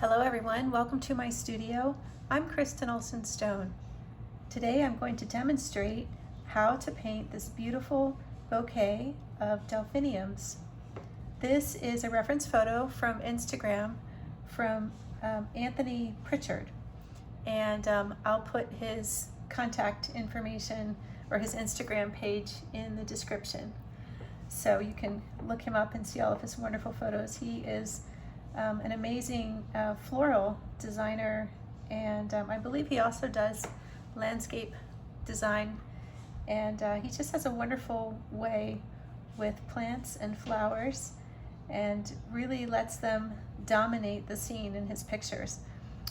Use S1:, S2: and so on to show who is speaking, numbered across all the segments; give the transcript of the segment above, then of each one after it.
S1: Hello everyone, welcome to my studio. I'm Kristen Olson Stone. Today I'm going to demonstrate how to paint this beautiful bouquet of Delphiniums. This is a reference photo from Instagram from Anthony Pritchard, and I'll put his contact information or his Instagram page in the description, so you can look him up and see all of his wonderful photos. He is an amazing floral designer, and I believe he also does landscape design, and he just has a wonderful way with plants and flowers and really lets them dominate the scene in his pictures.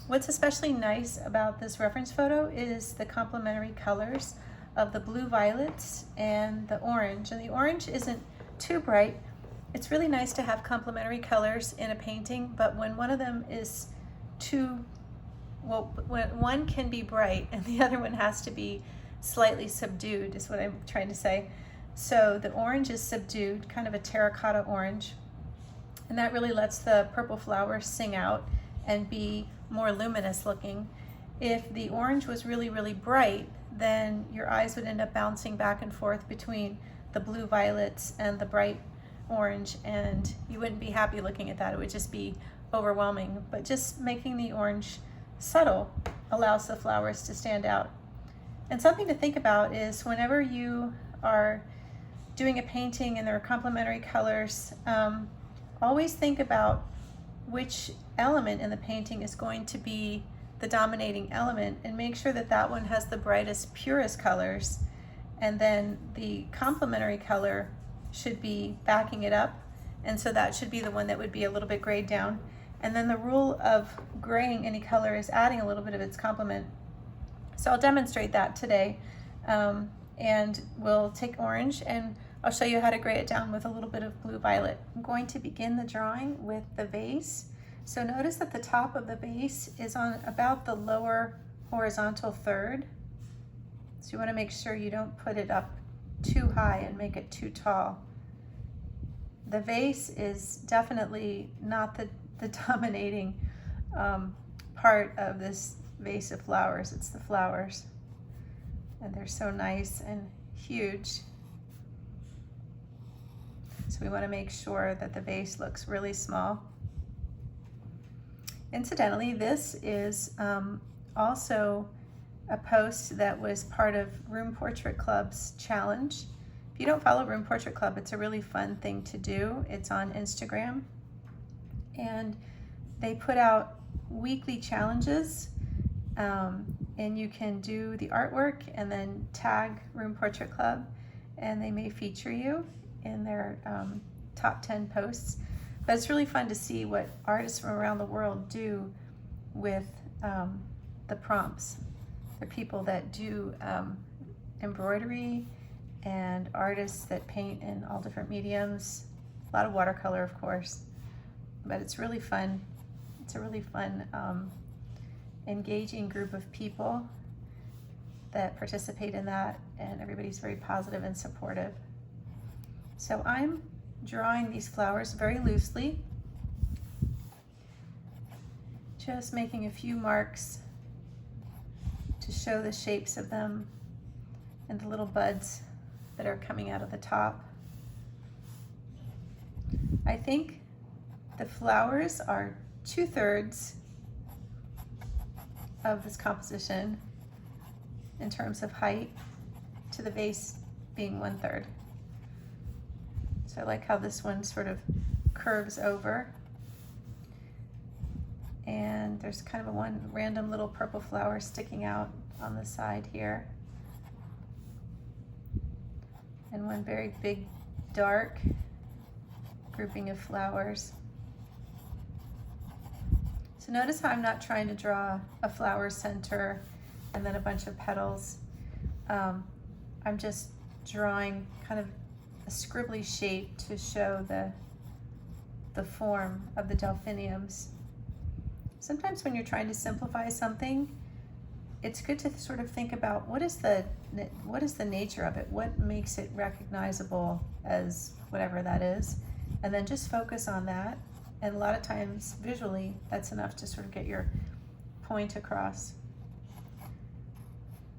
S1: What's especially nice about this reference photo is the complementary colors of the blue violets and the orange, and the orange isn't too bright. It's really nice to have complementary colors in a painting, but when one of them is when one can be bright and the other one has to be slightly subdued is what I'm trying to say. So the orange is subdued, kind of a terracotta orange, and that really lets the purple flowers sing out and be more luminous looking. If the orange was really, really bright, then your eyes would end up bouncing back and forth between the blue violets and the bright orange, and you wouldn't be happy looking at that. It would just be overwhelming. But just making the orange subtle allows the flowers to stand out. And something to think about is whenever you are doing a painting and there are complementary colors, always think about which element in the painting is going to be the dominating element, and make sure that that one has the brightest, purest colors, and then the complementary color should be backing it up, and so that should be the one that would be a little bit grayed down. And then the rule of graying any color is adding a little bit of its complement. So I'll demonstrate that today, and we'll take orange and I'll show you how to gray it down with a little bit of blue violet. I'm going to begin the drawing with the vase. So notice that the top of the vase is on about the lower horizontal third. So you want to make sure you don't put it up too high and make it too tall. The vase is definitely not the dominating part of this vase of flowers. It's the flowers, and they're so nice and huge. So we want to make sure that the vase looks really small. Incidentally, this is also a post that was part of Room Portrait Club's challenge. If you don't follow Room Portrait Club, it's a really fun thing to do. It's on Instagram, and they put out weekly challenges, and you can do the artwork and then tag Room Portrait Club, and they may feature you in their top 10 posts. But it's really fun to see what artists from around the world do with the prompts. They're people that do embroidery, and artists that paint in all different mediums. A lot of watercolor, of course, but it's really fun. It's a really fun, engaging group of people that participate in that, and everybody's very positive and supportive. So I'm drawing these flowers very loosely, just making a few marks to show the shapes of them and the little buds that are coming out of the top. I think the flowers are 2/3 of this composition in terms of height, to the vase being 1/3. So I like how this one sort of curves over, and there's kind of one random little purple flower sticking out on the side here, and one very big dark grouping of flowers. So notice how I'm not trying to draw a flower center and then a bunch of petals. I'm just drawing kind of a scribbly shape to show the form of the Delphiniums. Sometimes when you're trying to simplify something, it's good to sort of think about what is the nature of it, what makes it recognizable as whatever that is, and then just focus on that And a lot of times visually that's enough to sort of get your point across.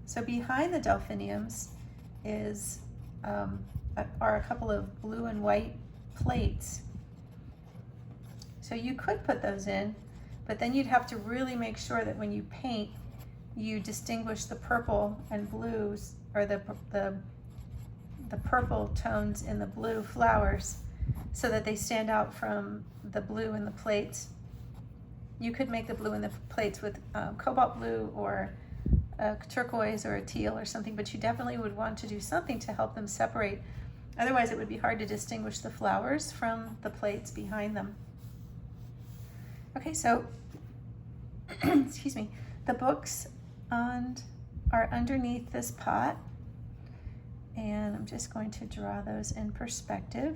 S1: So behind the delphiniums is are a couple of blue and white plates. So you could put those in, but then you'd have to really make sure that when you paint, you distinguish the purple and blues, or the purple tones in the blue flowers, so that they stand out from the blue in the plates. You could make the blue in the plates with cobalt blue or a turquoise or a teal or something, but you definitely would want to do something to help them separate. Otherwise, it would be hard to distinguish the flowers from the plates behind them. Okay, so, excuse me, the books are underneath this pot, and I'm just going to draw those in perspective,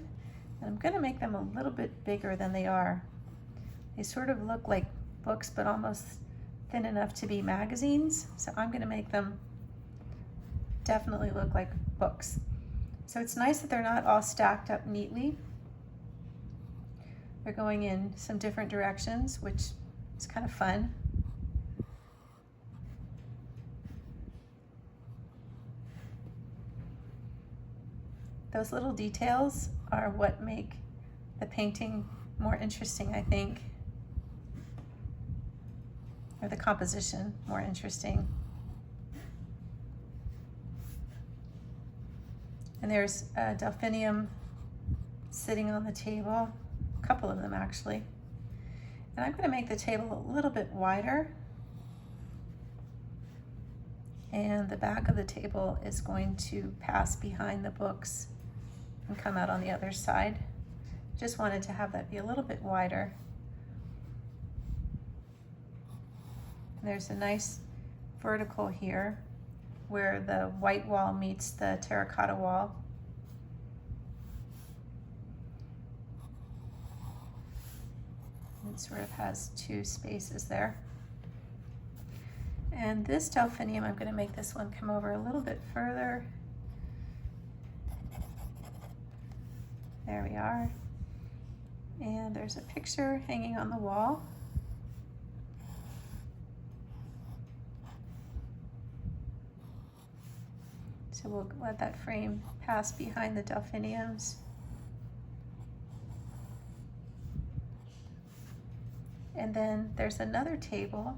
S1: and I'm going to make them a little bit bigger than they are. They sort of look like books, but almost thin enough to be magazines, so I'm going to make them definitely look like books. So it's nice that they're not all stacked up neatly. They're going in some different directions, which is kind of fun. Those little details are what make the painting more interesting, I think, or the composition more interesting. And there's a delphinium sitting on the table, a couple of them actually. And I'm going to make the table a little bit wider. And the back of the table is going to pass behind the books and come out on the other side. Just wanted to have that be a little bit wider. And there's a nice vertical here where the white wall meets the terracotta wall. It sort of has two spaces there. And this delphinium, I'm going to make this one come over a little bit further. There we are. And there's a picture hanging on the wall. So we'll let that frame pass behind the delphiniums. And then there's another table,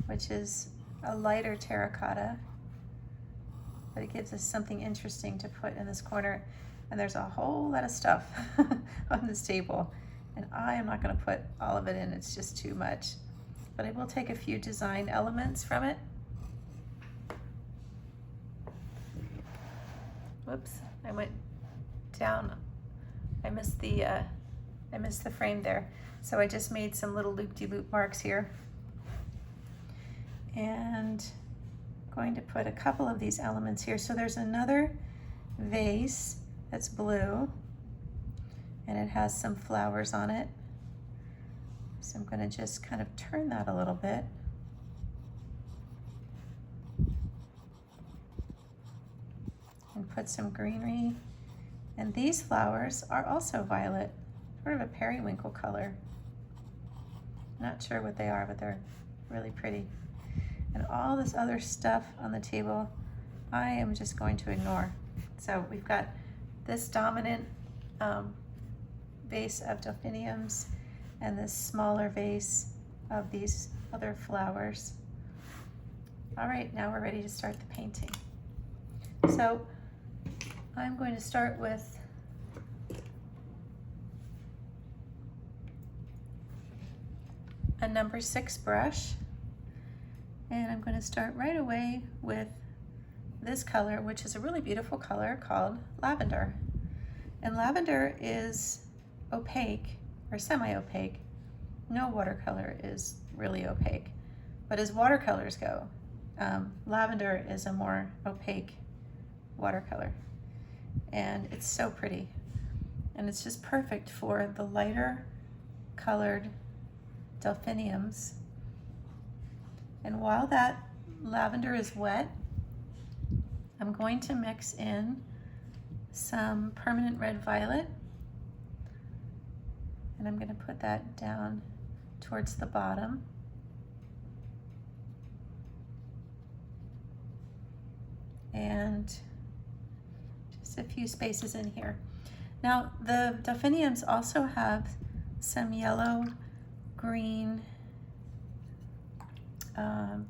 S1: which is a lighter terracotta, but it gives us something interesting to put in this corner. And there's a whole lot of stuff on this table, and I am not going to put all of it in, it's just too much. But I will take a few design elements from it. Whoops, I went down. I missed the frame there. So I just made some little loop-de-loop marks here. And I'm going to put a couple of these elements here. So there's another vase that's blue, and it has some flowers on it. So I'm going to just kind of turn that a little bit. And put some greenery. And these flowers are also violet, sort of a periwinkle color. Not sure what they are, but they're really pretty. And all this other stuff on the table, I am just going to ignore. So we've got this dominant vase of delphiniums and this smaller vase of these other flowers. All right, now we're ready to start the painting. So I'm going to start with a number 6 brush, and I'm going to start right away with this color, which is a really beautiful color called lavender. And lavender is opaque or semi-opaque. No watercolor is really opaque, but as watercolors go, lavender is a more opaque watercolor, and it's so pretty, and it's just perfect for the lighter colored delphiniums. And while that lavender is wet, I'm going to mix in some permanent red violet And I'm going to put that down towards the bottom. And just a few spaces in here. Now the Delphiniums also have some yellow green, a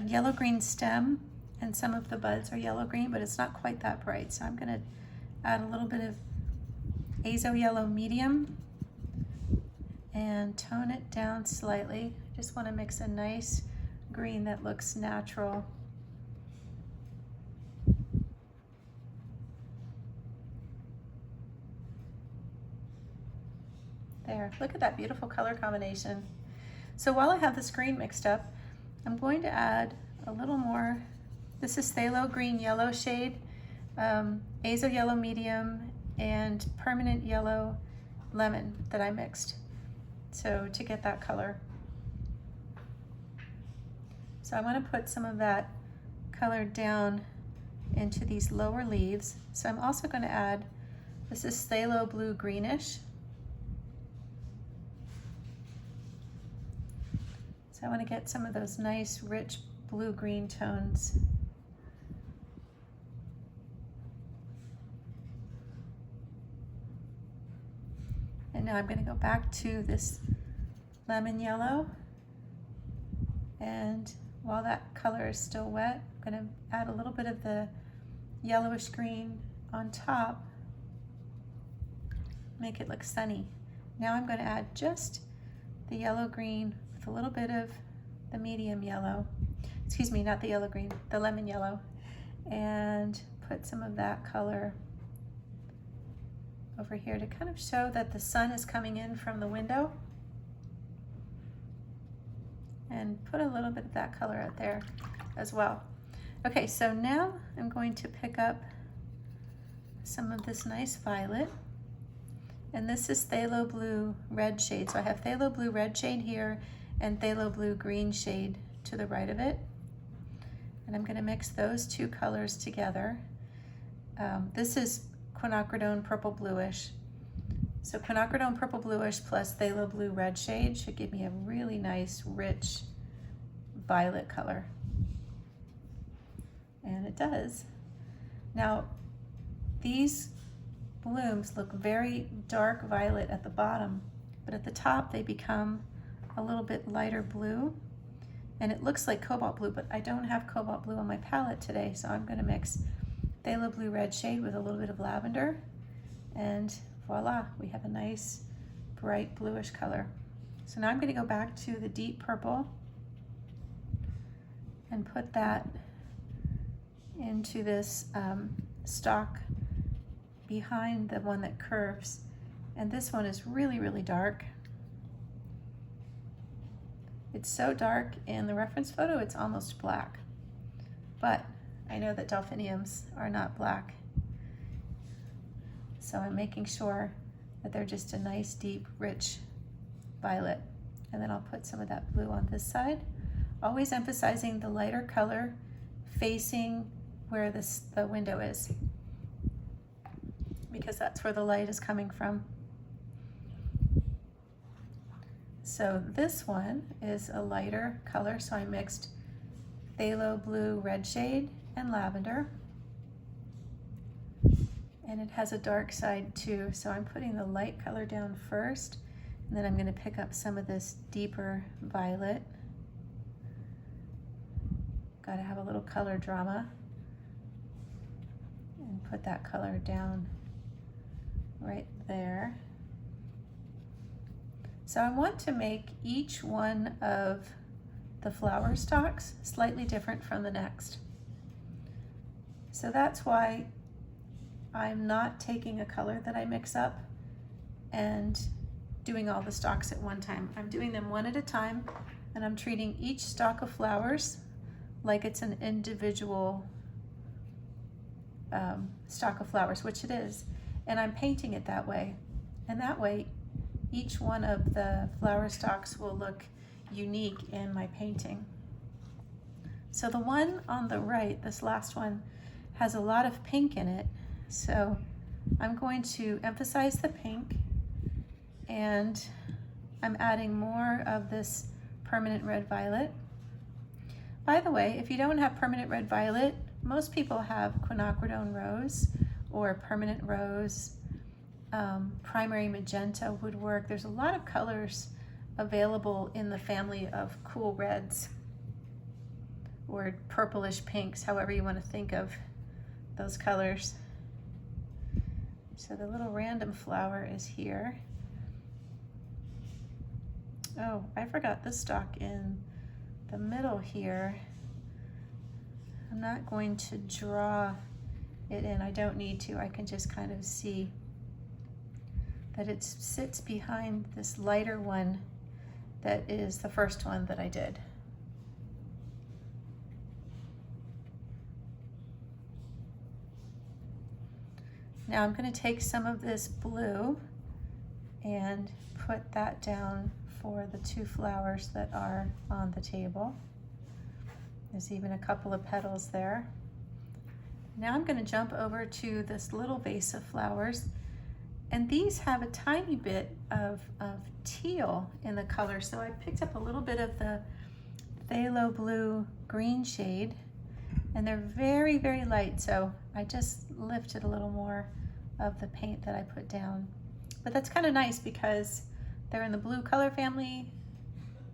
S1: yellow green stem, and some of the buds are yellow green, but it's not quite that bright. So I'm going to add a little bit of azo yellow medium and tone it down slightly. I just want to mix a nice green that looks natural. There, look at that beautiful color combination. So while I have this green mixed up, I'm going to add a little more. This is phthalo green yellow shade, azo yellow medium, and permanent yellow lemon that I mixed. So to get that color. So I want to put some of that color down into these lower leaves. So I'm also going to add, this is phthalo blue greenish. So I want to get some of those nice rich blue-green tones. And now I'm going to go back to this lemon yellow. And while that color is still wet, I'm going to add a little bit of the yellowish green on top. Make it look sunny. Now I'm going to add just the yellow green with a little bit of the medium yellow. Excuse me, not the yellow green, the lemon yellow. And put some of that color over here to kind of show that the sun is coming in from the window. And put a little bit of that color out there as well. Okay, so now I'm going to pick up some of this nice violet. And this is phthalo blue red shade. So I have phthalo blue red shade here and phthalo blue green shade to the right of it. And I'm going to mix those two colors together. This is quinacridone purple bluish. So quinacridone purple bluish plus phthalo blue red shade should give me a really nice rich violet color. And it does. Now these blooms look very dark violet at the bottom, but at the top they become a little bit lighter blue, and it looks like cobalt blue, but I don't have cobalt blue on my palette today, so I'm going to mix phthalo blue red shade with a little bit of lavender, and voila, we have a nice bright bluish color. So now I'm going to go back to the deep purple and put that into this stalk behind the one that curves. And this one is really, really dark. It's so dark in the reference photo, it's almost black. But I know that Delphiniums are not black. So I'm making sure that they're just a nice, deep, rich violet. And then I'll put some of that blue on this side, always emphasizing the lighter color facing where the window is, because that's where the light is coming from. So this one is a lighter color, so I mixed phthalo blue red shade and lavender. And it has a dark side too, so I'm putting the light color down first, and then I'm going to pick up some of this deeper violet. Got to have a little color drama. And put that color down right there. So I want to make each one of the flower stalks slightly different from the next. So that's why I'm not taking a color that I mix up and doing all the stalks at one time. I'm doing them one at a time, and I'm treating each stalk of flowers like it's an individual stalk of flowers, which it is, and I'm painting it that way. And that way each one of the flower stalks will look unique in my painting. So the one on the right, this last one, has a lot of pink in it, so I'm going to emphasize the pink And I'm adding more of this permanent red violet. By the way, if you don't have permanent red violet, most people have quinacridone rose or permanent rose. Primary magenta would work. There's a lot of colors available in the family of cool reds or purplish pinks, however you want to think of those colors. So the little random flower is here. Oh, I forgot this stalk in the middle here. I'm not going to draw it in. I don't need to. I can just kind of see that it sits behind this lighter one that is the first one that I did. Now I'm going to take some of this blue and put that down for the two flowers that are on the table. There's even a couple of petals there. Now I'm going to jump over to this little vase of flowers, and these have a tiny bit of teal in the color, so I picked up a little bit of the phthalo blue green shade, and they're very, very light, so I just lifted a little more of the paint that I put down. But that's kind of nice because they're in the blue color family,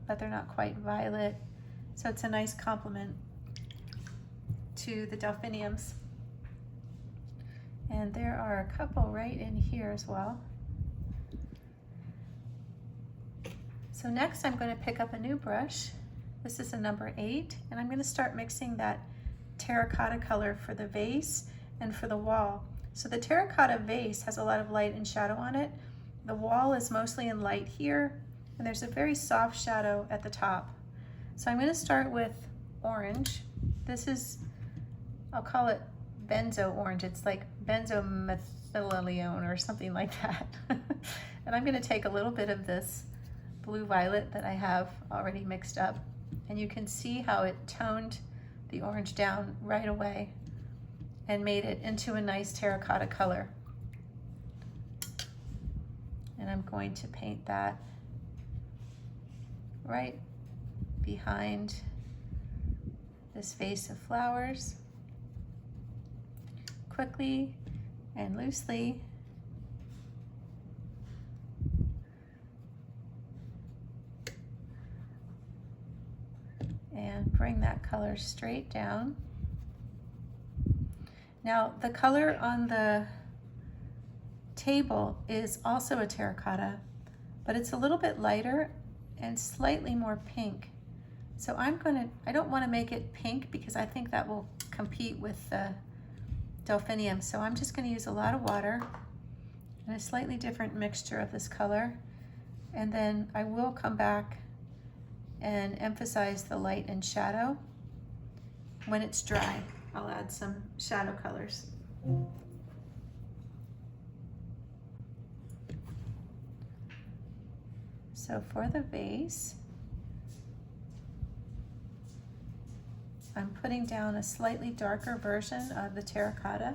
S1: but they're not quite violet, so it's a nice complement to the Delphiniums. And there are a couple right in here as well. So next I'm going to pick up a new brush. This is a number 8, and I'm going to start mixing that terracotta color for the vase and for the wall. So the terracotta vase has a lot of light and shadow on it. The wall is mostly in light here, and there's a very soft shadow at the top. So I'm going to start with orange. This is, I'll call it benzo orange. It's like benzomethylene or something like that. And I'm going to take a little bit of this blue violet that I have already mixed up, and you can see how it toned the orange down right away and made it into a nice terracotta color. And I'm going to paint that right behind this vase of flowers, quickly and loosely. And bring that color straight down. Now the color on the table is also a terracotta, but it's a little bit lighter and slightly more pink. So I don't want to make it pink because I think that will compete with the Delphinium. So I'm just going to use a lot of water and a slightly different mixture of this color. And then I will come back and emphasize the light and shadow. When it's dry, I'll add some shadow colors. So for the vase, I'm putting down a slightly darker version of the terracotta.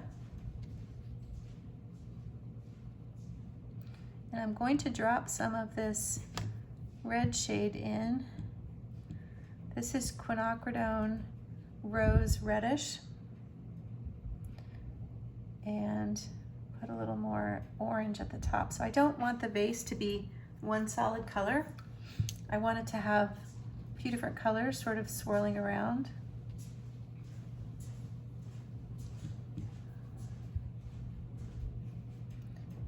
S1: And I'm going to drop some of this red shade in. This is quinacridone rose reddish. And put a little more orange at the top. So I don't want the vase to be one solid color. I want it to have a few different colors sort of swirling around.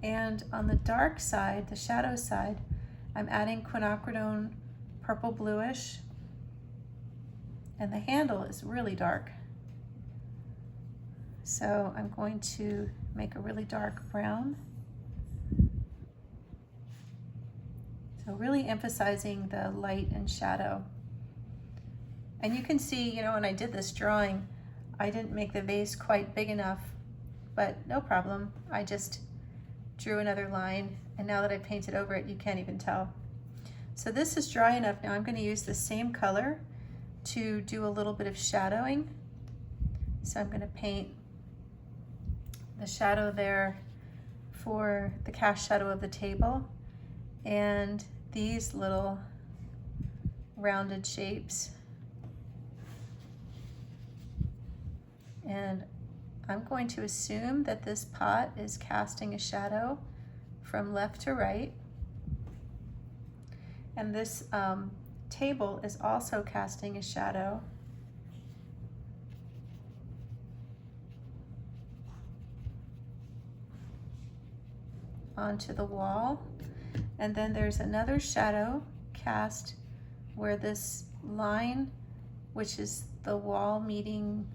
S1: And on the dark side, the shadow side, I'm adding quinacridone purple bluish, and the handle is really dark. So I'm going to make a really dark brown. So really emphasizing the light and shadow. And you can see, when I did this drawing, I didn't make the vase quite big enough, but no problem. I just drew another line, and now that I painted over it, you can't even tell. So this is dry enough. Now I'm going to use the same color to do a little bit of shadowing. So I'm going to paint the shadow there for the cast shadow of the table, and these little rounded shapes. And I'm going to assume that this pot is casting a shadow from left to right. And this table is also casting a shadow onto the wall. And then there's another shadow cast where this line, which is the wall meeting,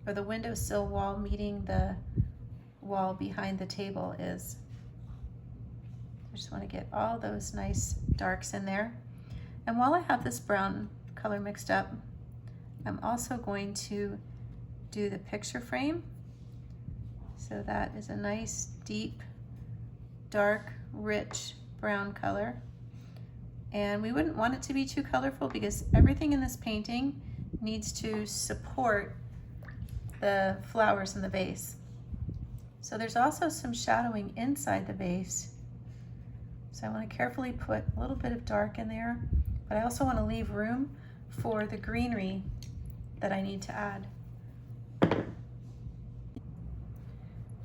S1: or the windowsill wall meeting the wall behind the table is. I just want to get all those nice darks in there. And while I have this brown color mixed up, I'm also going to do the picture frame. So that is a nice, deep, dark, rich brown color. And we wouldn't want it to be too colorful because everything in this painting needs to support the flowers in the vase. So there's also some shadowing inside the vase. So I want to carefully put a little bit of dark in there, but I also want to leave room for the greenery that I need to add.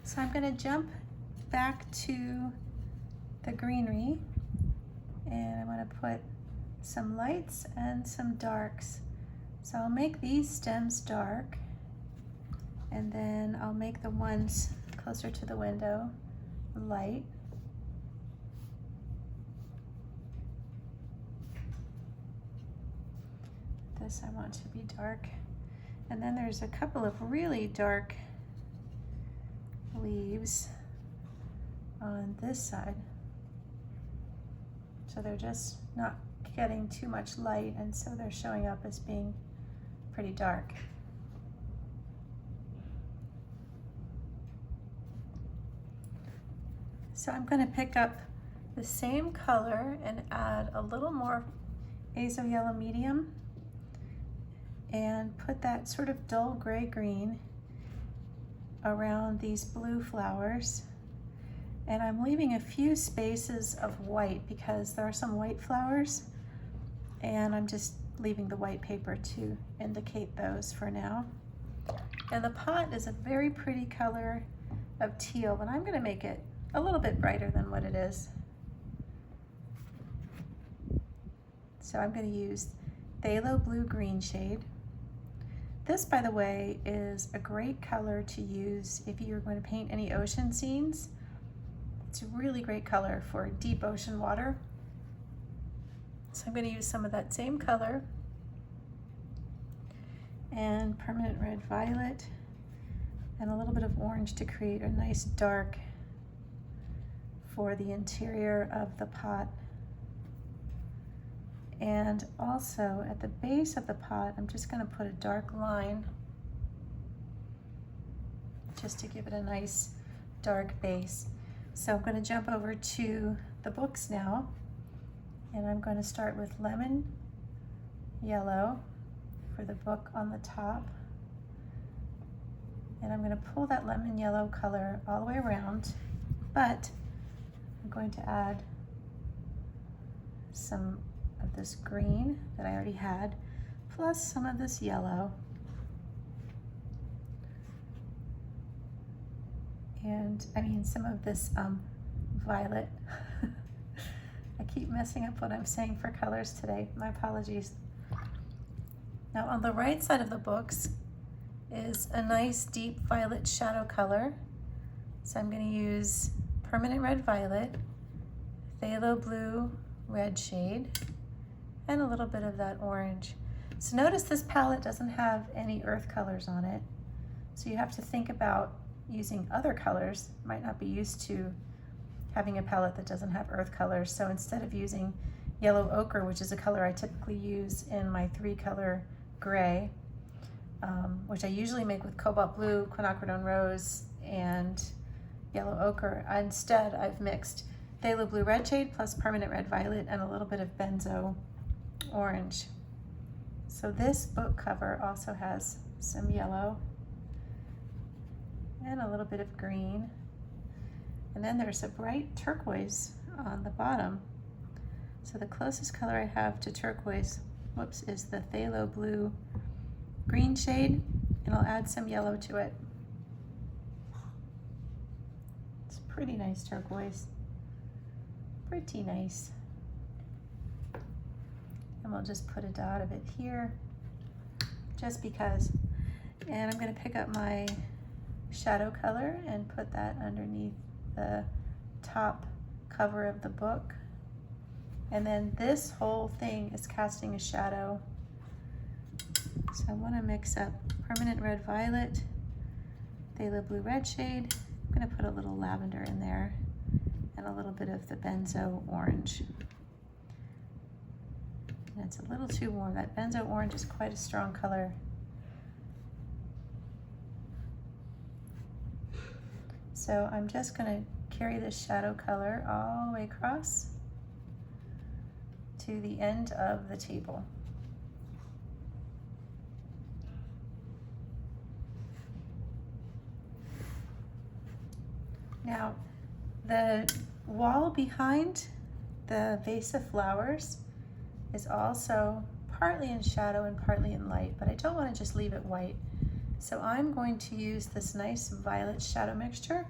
S1: So I'm going to jump back to the greenery, and I'm going to put some lights and some darks. So I'll make these stems dark, and then I'll make the ones closer to the window light. This I want to be dark. And then there's a couple of really dark leaves on this side. So they're just not getting too much light, and so they're showing up as being pretty dark. So I'm going to pick up the same color and add a little more azo yellow medium and put that sort of dull gray green around these blue flowers. And I'm leaving a few spaces of white because there are some white flowers, and I'm just leaving the white paper to indicate those for now. And the pot is a very pretty color of teal, but I'm going to make it a little bit brighter than what it is. So I'm going to use phthalo blue green shade. This, by the way, is a great color to use if you're going to paint any ocean scenes. It's a really great color for deep ocean water. So I'm going to use some of that same color and permanent red violet and a little bit of orange to create a nice dark for the interior of the pot. And also at the base of the pot, I'm just going to put a dark line just to give it a nice dark base. So I'm going to jump over to the books now, and I'm going to start with lemon yellow for the book on the top. And I'm going to pull that lemon yellow color all the way around, but I'm going to add some of this green that I already had, plus some of this yellow. And I mean some of this violet. I keep messing up what I'm saying for colors today. My apologies. Now on the right side of the books is a nice deep violet shadow color. So I'm going to use permanent red violet, phthalo blue red shade, and a little bit of that orange. So notice this palette doesn't have any earth colors on it. So you have to think about using other colors. You might not be used to having a palette that doesn't have earth colors. So instead of using yellow ochre, which is a color I typically use in my 3-color gray, which I usually make with cobalt blue, quinacridone rose, and yellow ochre, instead I've mixed phthalo blue red shade plus permanent red violet and a little bit of benzo orange. So this book cover also has some yellow and a little bit of green, and then there's a bright turquoise on the bottom. So the closest color I have to turquoise, whoops, is the phthalo blue green shade, and I'll add some yellow to it. It's pretty nice turquoise, pretty nice. And we'll just put a dot of it here, just because. And I'm going to pick up my shadow color and put that underneath the top cover of the book. And then this whole thing is casting a shadow. So I want to mix up permanent red violet, phthalo blue red shade. I'm going to put a little lavender in there and a little bit of the benzo orange. And it's a little too warm. That benzo orange is quite a strong color. So I'm just going to carry this shadow color all the way across to the end of the table. Now, the wall behind the vase of flowers is also partly in shadow and partly in light, but I don't want to just leave it white. So I'm going to use this nice violet shadow mixture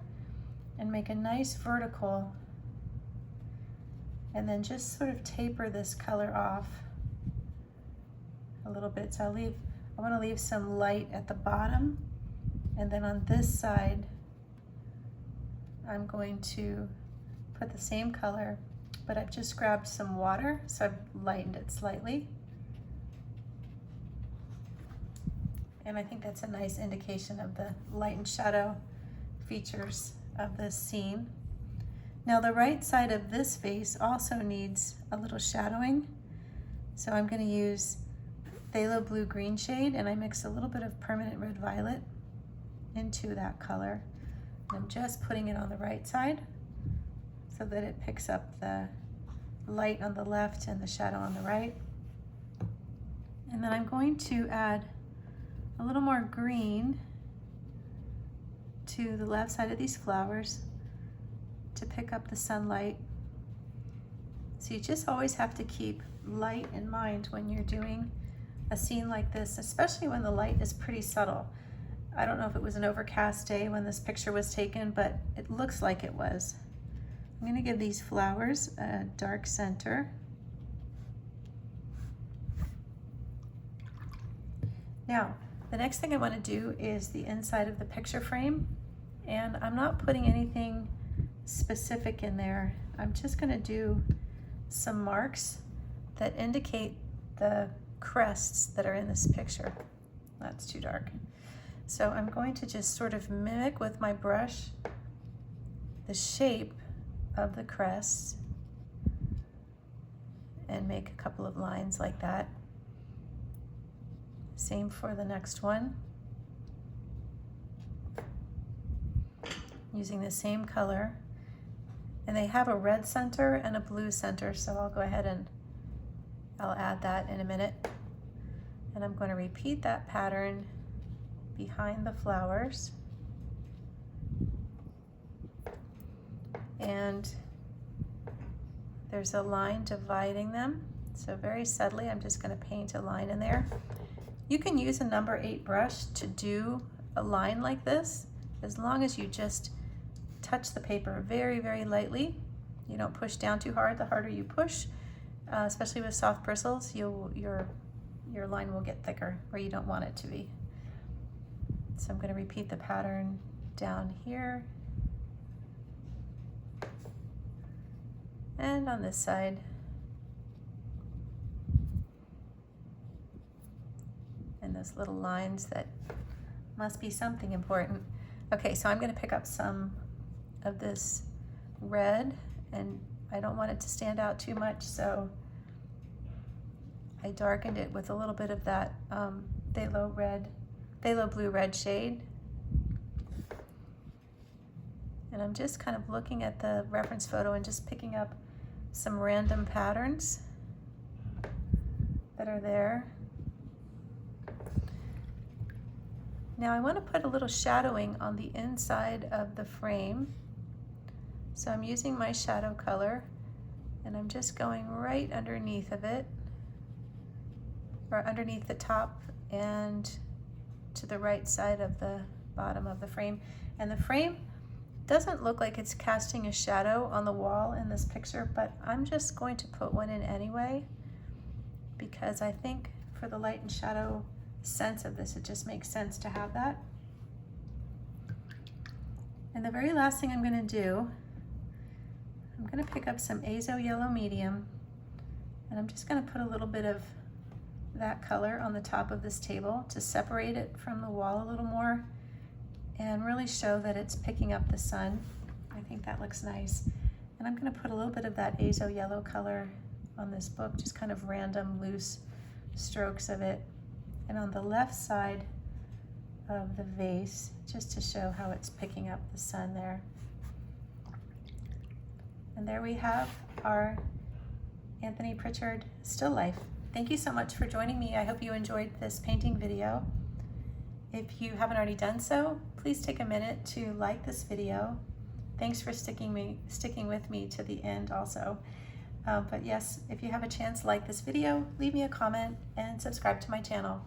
S1: and make a nice vertical, and then just sort of taper this color off a little bit. So I want to leave some light at the bottom, and then on this side I'm going to put the same color, but I've just grabbed some water, so I've lightened it slightly. And I think that's a nice indication of the light and shadow features of this scene. Now the right side of this vase also needs a little shadowing. So I'm going to use phthalo blue green shade, and I mix a little bit of permanent red violet into that color. And I'm just putting it on the right side so that it picks up the light on the left and the shadow on the right. And then I'm going to add a little more green to the left side of these flowers to pick up the sunlight. So you just always have to keep light in mind when you're doing a scene like this, especially when the light is pretty subtle. I don't know if it was an overcast day when this picture was taken, but it looks like it was. I'm going to give these flowers a dark center. Now, the next thing I want to do is the inside of the picture frame, and I'm not putting anything specific in there. I'm just going to do some marks that indicate the crests that are in this picture. That's too dark. So I'm going to just sort of mimic with my brush the shape of the crests and make a couple of lines like that. Same for the next one. Using the same color. And they have a red center and a blue center, so I'll go ahead and I'll add that in a minute. And I'm going to repeat that pattern behind the flowers. And there's a line dividing them. So very subtly, I'm just going to paint a line in there. You can use a number 8 brush to do a line like this, as long as you just touch the paper very, very lightly. You don't push down too hard. The harder you push, especially with soft bristles, your line will get thicker where you don't want it to be. So I'm going to repeat the pattern down here and on this side. And those little lines that must be something important. Okay, so I'm going to pick up some of this red, and I don't want it to stand out too much, so I darkened it with a little bit of that phthalo blue red shade. And I'm just kind of looking at the reference photo and just picking up some random patterns that are there. Now I want to put a little shadowing on the inside of the frame. So I'm using my shadow color And I'm just going right underneath of it, or underneath the top and to the right side of the bottom of the frame. And the frame doesn't look like it's casting a shadow on the wall in this picture, but I'm just going to put one in anyway, because I think for the light and shadow sense of this, it just makes sense to have that. And the very last thing I'm going to do, I'm going to pick up some Azo Yellow Medium, and I'm just going to put a little bit of that color on the top of this table to separate it from the wall a little more and really show that it's picking up the sun. I think that looks nice. And I'm going to put a little bit of that Azo Yellow color on this book, just kind of random loose strokes of it. And on the left side of the vase, just to show how it's picking up the sun there. And there we have our Anthony Pritchard still life. Thank you so much for joining me. I hope you enjoyed this painting video. If you haven't already done so, please take a minute to like this video. Thanks for sticking with me to the end also. But yes, if you have a chance, like this video, leave me a comment, and subscribe to my channel.